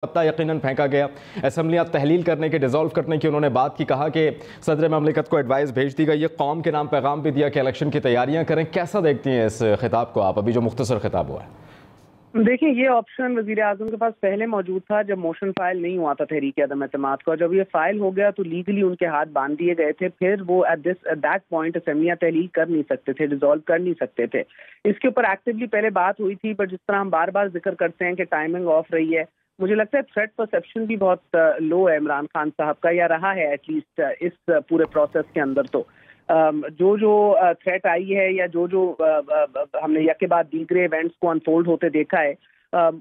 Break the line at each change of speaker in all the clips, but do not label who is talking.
پتہ یقیناً پھینکا گیا، اسمبلیاں تحلیل کرنے کے، ڈیزالو کرنے کی انہوں نے بات کی، کہا کہ صدر مملکت کو ایڈوائز بھیج دی گئی، یہ قوم کے نام پیغام بھی دیا کہ الیکشن کی تیاریاں کریں۔ کیسا دیکھتی ہیں اس خطاب کو آپ، ابھی جو مختصر خطاب ہوا ہے؟
دیکھیں، یہ آپشن وزیر اعظم کے پاس پہلے موجود تھا جب موشن فائل نہیں ہوا تھا تحریک عدم اعتماد کا۔ جب یہ فائل ہو گیا تو لیگلی ان کے ہاتھ باندھ دیے گئے تھے، پھر وہ ایٹ دیٹ پوائنٹ اسمبلیاں تحلیل کر نہیں سکتے تھے، ڈیزالو کر نہیں سکتے تھے۔ اس کے اوپر ایکٹیولی پہلے بات ہوئی تھی، پر جس طرح ہم بار بار ذکر کرتے ہیں کہ ٹائمنگ آف رہی ہے، مجھے لگتا ہے تھریٹ پرسیپشن بھی بہت لو ہے عمران خان صاحب کا، یا رہا ہے ایٹ لیسٹ اس پورے پروسیس کے اندر۔ تو جو تھریٹ آئی ہے یا جو ہم نے یک بعد دیگرے ایونٹس کو انفولڈ ہوتے دیکھا ہے،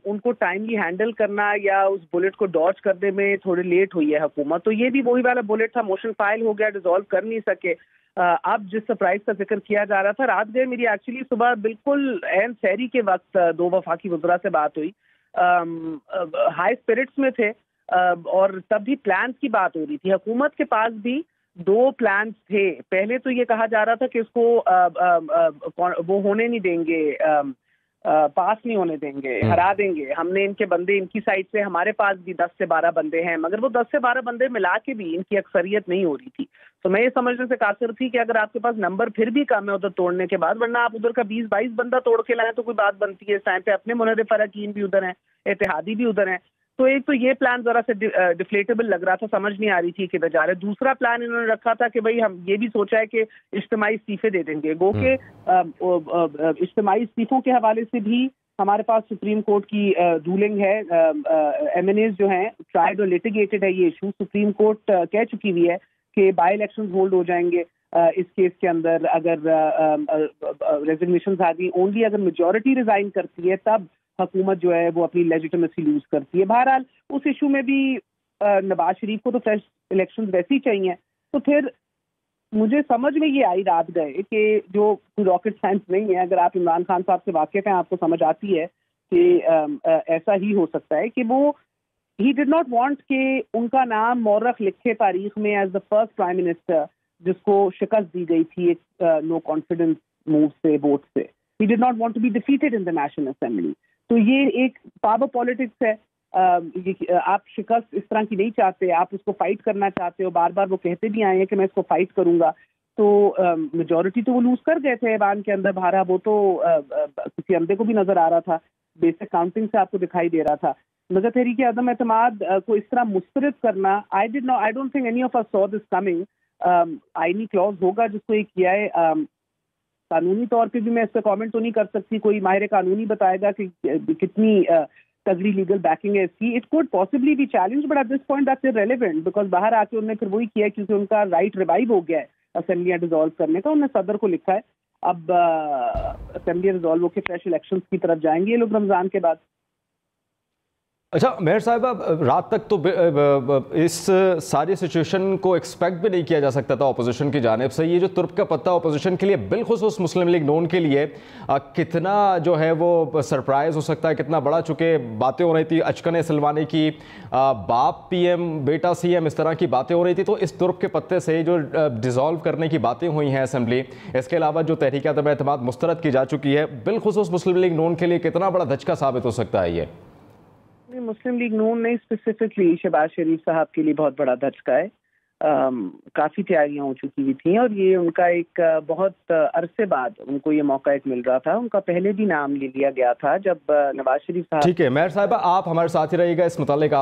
ان کو ٹائملی ہینڈل کرنا یا اس بلٹ کو ڈاج کرنے میں تھوڑی لیٹ ہوئی ہے حکومت۔ تو یہ بھی وہی والا بلٹ تھا، موشن فائل ہو گیا، ڈیزالو کر نہیں سکے۔ اب جس سرپرائز کا ذکر کیا جا رہا تھا، رات گئے میری ایکچولی صبح بالکل عین سحری کے وقت دو وفاقی وزراء سے بات ہوئی، ہائی اسپرٹس میں تھے، اور تب بھی پلانز کی بات ہو رہی تھی۔ حکومت کے پاس بھی دو پلانز تھے۔ پہلے تو یہ کہا جا رہا تھا کہ اس کو وہ ہونے نہیں دیں گے، پاس نہیں ہونے دیں گے، ہرا دیں گے، ہم نے ان کے بندے ان کی سائڈ سے، ہمارے پاس بھی 10 سے 12 بندے ہیں، مگر وہ 10 سے 12 بندے ملا کے بھی ان کی اکثریت نہیں ہو رہی تھی۔ تو میں یہ سمجھنے سے قاصر تھی کہ اگر آپ کے پاس نمبر پھر بھی کم ہے ادھر توڑنے کے بعد، ورنہ آپ ادھر کا 20-22 بندہ توڑ کے لائیں تو کوئی بات بنتی ہے۔ اس ٹائم پہ اپنے منحرف اراکین بھی ادھر ہیں، اتحادی بھی ادھر ہیں۔ تو ایک تو یہ پلان ذرا سے ڈیفلیٹیبل لگ رہا تھا، سمجھ نہیں آ رہی تھی کہ جا رہے۔ دوسرا پلان انہوں نے رکھا تھا کہ بھئی ہم یہ بھی سوچا ہے کہ اجتماعی استعفے دے دیں گے، گو کہ اجتماعی استعفوں کے حوالے سے بھی ہمارے پاس سپریم کورٹ کی رولنگ ہے، ایم این ایز جو ہیں ٹرائیڈ اور لیٹیگیٹڈ ہے یہ ایشو۔ سپریم کورٹ کہہ چکی ہوئی ہے کہ بائی الیکشنز ہولڈ ہو جائیں گے اس کیس کے اندر اگر ریزگنیشنز آ گئی، اونلی اگر میجورٹی ریزائن کرتی ہے تب حکومت جو ہے وہ اپنی لیجیٹمیسی لوز کرتی ہے۔ بہرحال اس ایشو میں بھی نواز شریف کو تو فریش الیکشنز ویسے ہی چاہیے۔ تو پھر مجھے سمجھ میں یہ آئی رات گئے کہ جو کوئی راکٹ سائنس نہیں ہے، اگر آپ عمران خان صاحب سے واقف ہیں آپ کو سمجھ آتی ہے کہ ایسا ہی ہو سکتا ہے کہ وہ ہی ڈڈ ناٹ وانٹ کہ ان کا نام مورخ لکھے تاریخ میں as the first prime minister جس کو شکست دی گئی تھی ایک نو کانفیڈنس موو سے، ووٹ سے۔ He did not want to be defeated in the national assembly. تو یہ ایک پاور پالیٹکس ہے، آپ شکست اس طرح کی نہیں چاہتے، آپ اس کو فائٹ کرنا چاہتے ہو، بار بار وہ کہتے بھی آئے ہیں کہ میں اس کو فائٹ کروں گا۔ تو میجورٹی تو وہ لوز کر گئے تھے ایوان کے اندر، بھارا وہ تو کسی عمدے کو بھی نظر آ رہا تھا، بیسک کاؤنٹنگ سے آپ کو دکھائی دے رہا تھا۔ مگر تحریک عدم اعتماد کو اس طرح مسترد کرنا، I don't think any of us saw this coming۔ آئینی کلوز ہوگا جس کو یہ کیا ہے، قانونی طور پہ بھی میں اس پہ کامنٹ تو نہیں کر سکتی، کوئی ماہر قانونی بتائے گا کہ کتنی تگڑی لیگل بیکنگ ہے اس کی۔ It could possibly be challenge but at this point that's irrelevant because باہر آ کے انہوں نے پھر وہی کیا کیونکہ ان کا رائٹ ریوائو ہو گیا ہے اسمبلیاں ڈیزالو کرنے کا۔ انہوں نے صدر کو لکھا ہے اب اسمبلی ڈیزالو ہو کے فریش الیکشنز کی طرف جائیں گے یہ لوگ رمضان کے بعد۔
اچھا مہر صاحبہ، رات تک تو اس ساری سچویشن کو ایکسپیکٹ بھی نہیں کیا جا سکتا تھا اپوزیشن کی جانب سے۔ یہ جو ترپ کا پتہ اپوزیشن کے لیے، بالخصوص مسلم لیگ نون کے لیے، کتنا جو ہے وہ سرپرائز ہو سکتا ہے، کتنا بڑا، چونکہ باتیں ہو رہی تھی اچکن سلوانی کی، باپ پی ایم بیٹا سی ایم، اس طرح کی باتیں ہو رہی تھی۔ تو اس ترپ کے پتے سے جو ڈیزالو کرنے کی باتیں ہوئی ہیں اسمبلی، اس کے علاوہ جو تحریک عدم اعتماد مسترد کی جا چکی ہے، بالخصوص مسلم لیگ نون کے لیے کتنا بڑا دھچکا ثابت ہو سکتا ہے یہ؟
مسلم لیگ نون نہیں، اسپیسیفکلی شہباز شریف صاحب کے لیے بہت بڑا دھچکا ہے۔ کافی تیاریاں ہو چکی ہوئی تھیں اور یہ ان کا ایک بہت عرصے بعد ان کو یہ موقع ایک مل رہا تھا۔ ان کا پہلے بھی نام لے لیا گیا تھا جب نواز شریف صاحب۔
ٹھیک ہے مہر صاحبہ، آپ ہمارے ساتھ ہی رہیے گا، اس متعلق